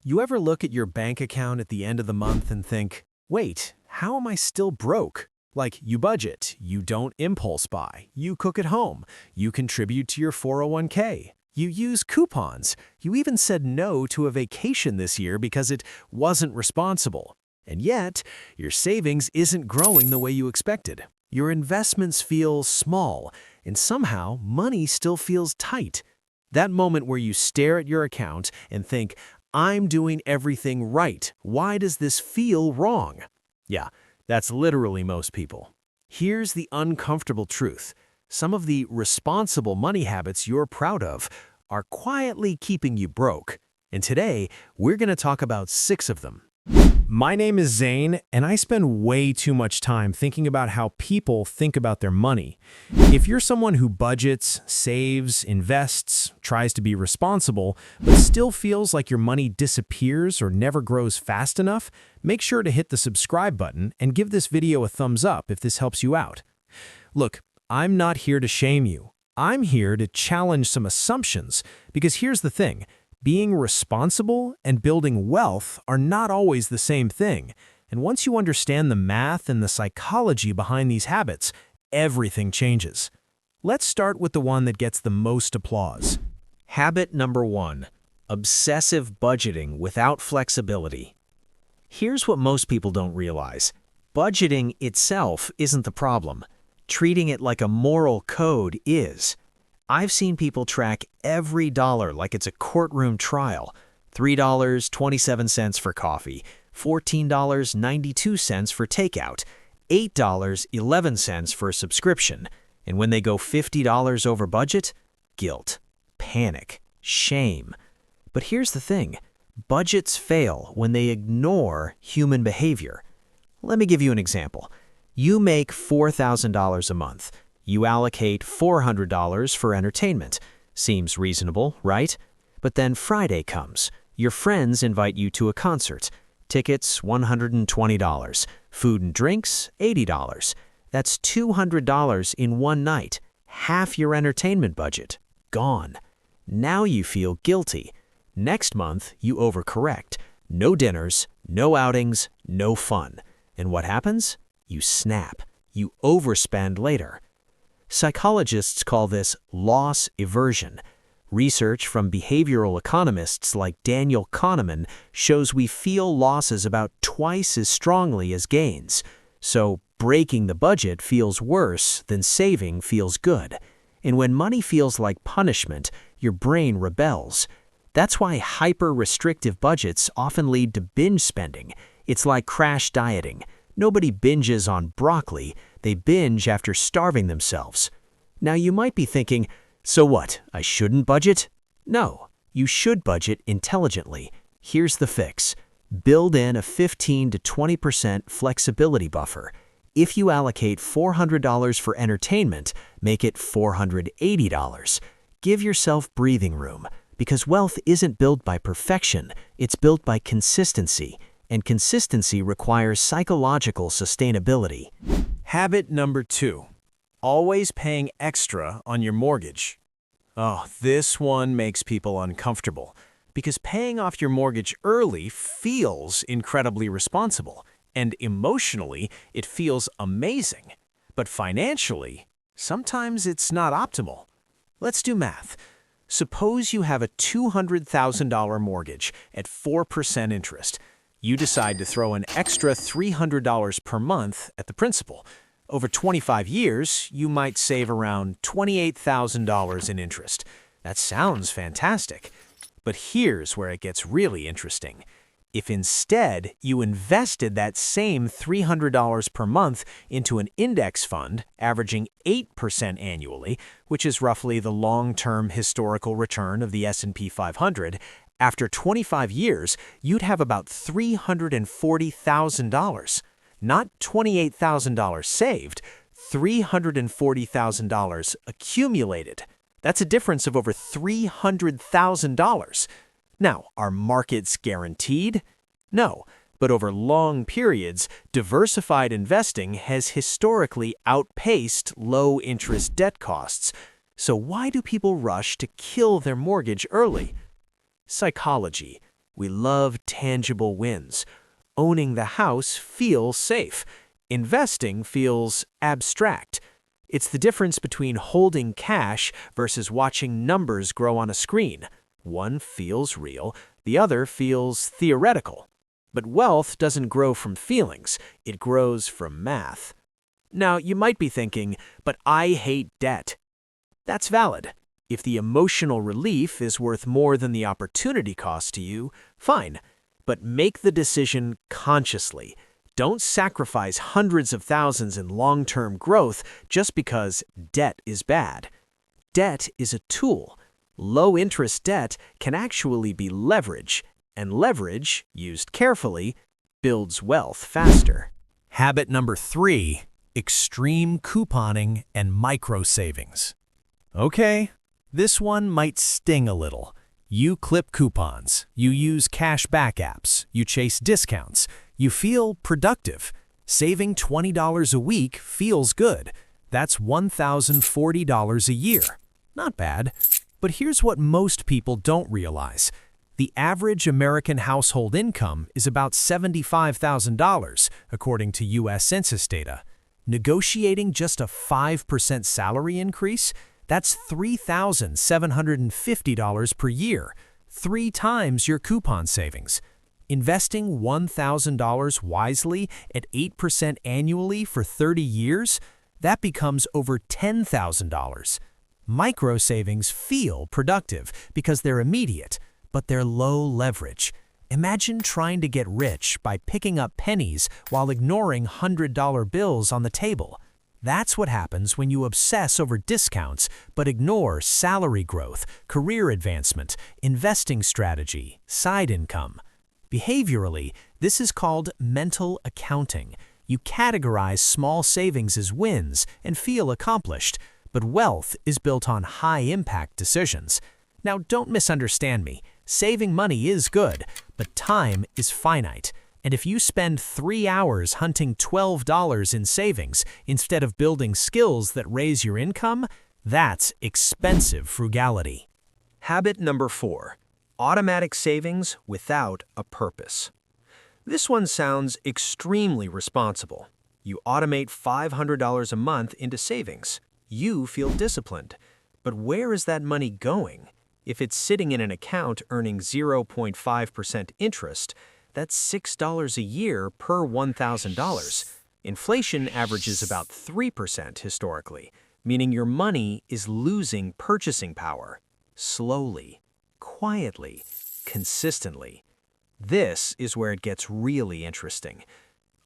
You ever look at your bank account at the end of the month and think, wait, how am I still broke? Like, you budget, you don't impulse buy, you cook at home, you contribute to your 401k, you use coupons, you even said no to a vacation this year because it wasn't responsible. And yet, your savings isn't growing the way you expected. Your investments feel small, and somehow money still feels tight. That moment where you stare at your account and think, I'm doing everything right. Why does this feel wrong? Yeah, that's literally most people. Here's the uncomfortable truth. Some of the responsible money habits you're proud of are quietly keeping you broke. And today, we're going to talk about 6 of them. My name is Zane, and I spend way too much time thinking about how people think about their money. If you're someone who budgets, saves, invests, tries to be responsible, but still feels like your money disappears or never grows fast enough, make sure to hit the subscribe button and give this video a thumbs up if this helps you out. Look, I'm not here to shame you. I'm here to challenge some assumptions, because here's the thing. Being responsible and building wealth are not always the same thing, and once you understand the math and the psychology behind these habits, everything changes. Let's start with the one that gets the most applause. Habit number 1, obsessive budgeting without flexibility. Here's what most people don't realize. Budgeting itself isn't the problem. Treating it like a moral code is. I've seen people track every dollar like it's a courtroom trial. $3.27 for coffee, $14.92 for takeout, $8.11 for a subscription. And when they go $50 over budget, guilt, panic, shame. But here's the thing. Budgets fail when they ignore human behavior. Let me give you an example. You make $4,000 a month. You allocate $400 for entertainment. Seems reasonable, right? But then Friday comes. Your friends invite you to a concert. Tickets, $120. Food and drinks, $80. That's $200 in one night. Half your entertainment budget. Gone. Now you feel guilty. Next month, you overcorrect. No dinners, no outings, no fun. And what happens? You snap. You overspend later. Psychologists call this loss aversion. Research from behavioral economists like Daniel Kahneman shows we feel losses about twice as strongly as gains. So breaking the budget feels worse than saving feels good. And when money feels like punishment, your brain rebels. That's why hyper-restrictive budgets often lead to binge spending. It's like crash dieting. Nobody binges on broccoli. They binge after starving themselves. Now you might be thinking, so what, I shouldn't budget? No, you should budget intelligently. Here's the fix. Build in a 15 to 20% flexibility buffer. If you allocate $400 for entertainment, make it $480. Give yourself breathing room, because wealth isn't built by perfection, it's built by consistency, and consistency requires psychological sustainability. Habit number 2, always paying extra on your mortgage. Oh, this one makes people uncomfortable because paying off your mortgage early feels incredibly responsible, and emotionally, it feels amazing. But financially, sometimes it's not optimal. Let's do math. Suppose you have a $200,000 mortgage at 4% interest. You decide to throw an extra $300 per month at the principal. Over 25 years, you might save around $28,000 in interest. That sounds fantastic. But here's where it gets really interesting. If instead you invested that same $300 per month into an index fund averaging 8% annually, which is roughly the long-term historical return of the S&P 500, after 25 years, you'd have about $340,000. Not $28,000 saved, $340,000 accumulated. That's a difference of over $300,000. Now, are markets guaranteed? No, but over long periods, diversified investing has historically outpaced low-interest debt costs. So why do people rush to kill their mortgage early? Psychology. We love tangible wins. Owning the house feels safe. Investing feels abstract. It's the difference between holding cash versus watching numbers grow on a screen. One feels real, the other feels theoretical. But wealth doesn't grow from feelings, it grows from math. Now, you might be thinking, but I hate debt. That's valid. If the emotional relief is worth more than the opportunity cost to you, fine. But make the decision consciously. Don't sacrifice hundreds of thousands in long-term growth just because debt is bad. Debt is a tool. Low-interest debt can actually be leverage, and leverage, used carefully, builds wealth faster. Habit number 3, extreme couponing and micro-savings. Okay, this one might sting a little. You clip coupons, you use cash back apps, you chase discounts, you feel productive. Saving $20 a week feels good. That's $1,040 a year. Not bad. But here's what most people don't realize. The average American household income is about $75,000, according to U.S. Census data. Negotiating just a 5% salary increase? That's $3,750 per year, 3 times your coupon savings. Investing $1,000 wisely at 8% annually for 30 years? That becomes over $10,000. Micro savings feel productive because they're immediate, but they're low leverage. Imagine trying to get rich by picking up pennies while ignoring $100 bills on the table. That's what happens when you obsess over discounts but ignore salary growth, career advancement, investing strategy, side income. Behaviorally, this is called mental accounting. You categorize small savings as wins and feel accomplished, but wealth is built on high-impact decisions. Now, don't misunderstand me. Saving money is good, but time is finite. And if you spend 3 hours hunting $12 in savings instead of building skills that raise your income, that's expensive frugality. Habit number 4, automatic savings without a purpose. This one sounds extremely responsible. You automate $500 a month into savings. You feel disciplined. But where is that money going? If it's sitting in an account earning 0.5% interest, that's $6 a year per $1,000. Inflation averages about 3% historically, meaning your money is losing purchasing power. Slowly, quietly, consistently. This is where it gets really interesting.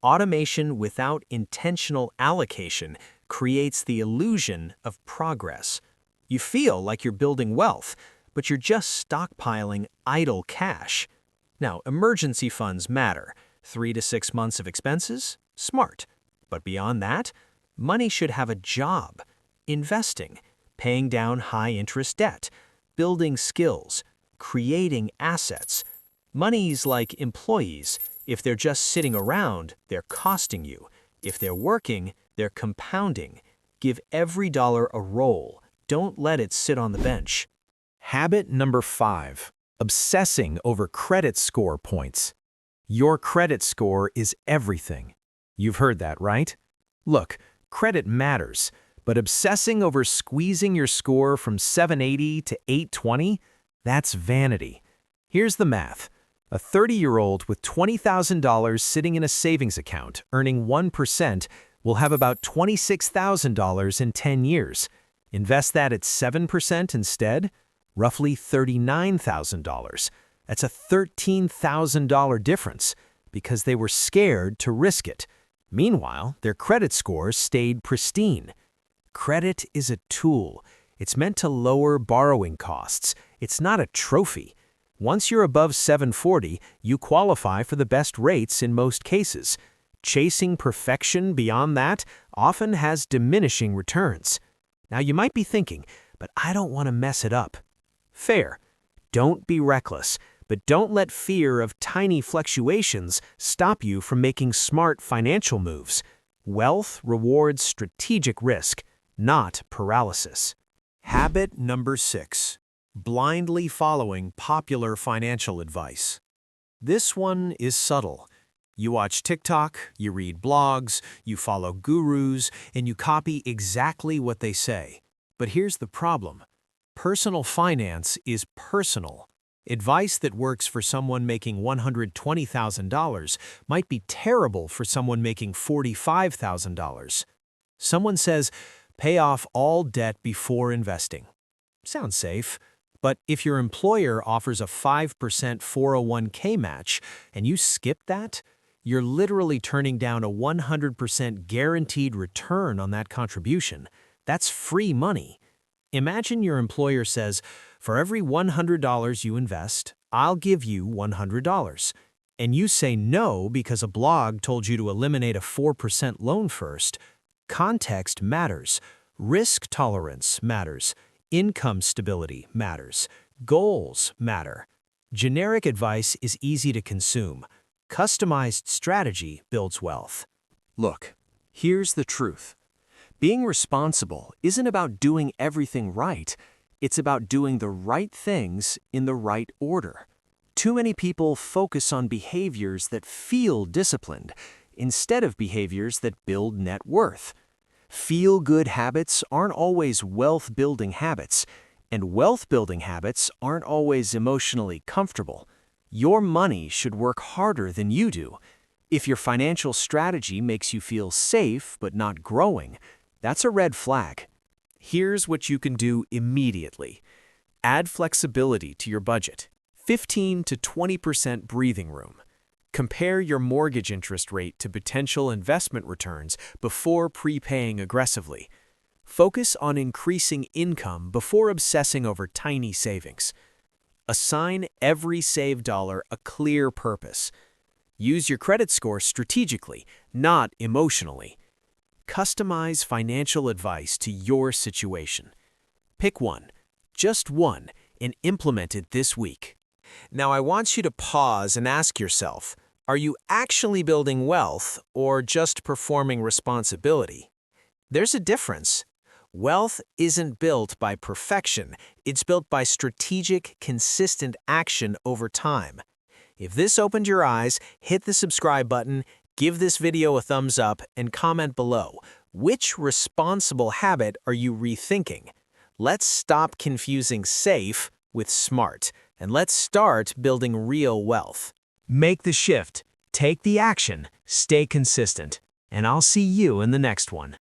Automation without intentional allocation creates the illusion of progress. You feel like you're building wealth, but you're just stockpiling idle cash. Now, emergency funds matter. 3 to 6 months of expenses? Smart. But beyond that, money should have a job. Investing, paying down high-interest debt, building skills, creating assets. Money's like employees. If they're just sitting around, they're costing you. If they're working, they're compounding. Give every dollar a role. Don't let it sit on the bench. Habit number 5, obsessing over credit score points. Your credit score is everything. You've heard that, right? Look, credit matters, but obsessing over squeezing your score from 780 to 820, that's vanity. Here's the math. A 30-year-old with $20,000 sitting in a savings account earning 1% will have about $26,000 in 10 years. Invest that at 7% instead, roughly $39,000. That's a $13,000 difference because they were scared to risk it. Meanwhile, their credit scores stayed pristine. Credit is a tool. It's meant to lower borrowing costs. It's not a trophy. Once you're above 740, you qualify for the best rates in most cases. Chasing perfection beyond that often has diminishing returns. Now you might be thinking, but I don't want to mess it up. Fair. Don't be reckless, but don't let fear of tiny fluctuations stop you from making smart financial moves. Wealth rewards strategic risk, not paralysis. Habit number 6. Blindly following popular financial advice. This one is subtle. You watch TikTok, you read blogs, you follow gurus, and you copy exactly what they say. But here's the problem. Personal finance is personal. Advice that works for someone making $120,000 might be terrible for someone making $45,000. Someone says, pay off all debt before investing. Sounds safe. But if your employer offers a 5% 401k match and you skip that, you're literally turning down a 100% guaranteed return on that contribution. That's free money. Imagine your employer says, for every $100 you invest, I'll give you $100. And you say no because a blog told you to eliminate a 4% loan first. Context matters. Risk tolerance matters. Income stability matters. Goals matter. Generic advice is easy to consume. Customized strategy builds wealth. Look, here's the truth. Being responsible isn't about doing everything right. It's about doing the right things in the right order. Too many people focus on behaviors that feel disciplined instead of behaviors that build net worth. Feel-good habits aren't always wealth-building habits, and wealth-building habits aren't always emotionally comfortable. Your money should work harder than you do. If your financial strategy makes you feel safe but not growing, that's a red flag. Here's what you can do immediately. Add flexibility to your budget. 15 to 20% breathing room. Compare your mortgage interest rate to potential investment returns before prepaying aggressively. Focus on increasing income before obsessing over tiny savings. Assign every saved dollar a clear purpose. Use your credit score strategically, not emotionally. Customize financial advice to your situation. Pick one, just one, and implement it this week. Now I want you to pause and ask yourself, are you actually building wealth or just performing responsibility? There's a difference. Wealth isn't built by perfection. It's built by strategic, consistent action over time. If this opened your eyes, hit the subscribe button, give this video a thumbs up, and comment below. Which responsible habit are you rethinking? Let's stop confusing safe with smart, and let's start building real wealth. Make the shift, take the action, stay consistent, and I'll see you in the next one.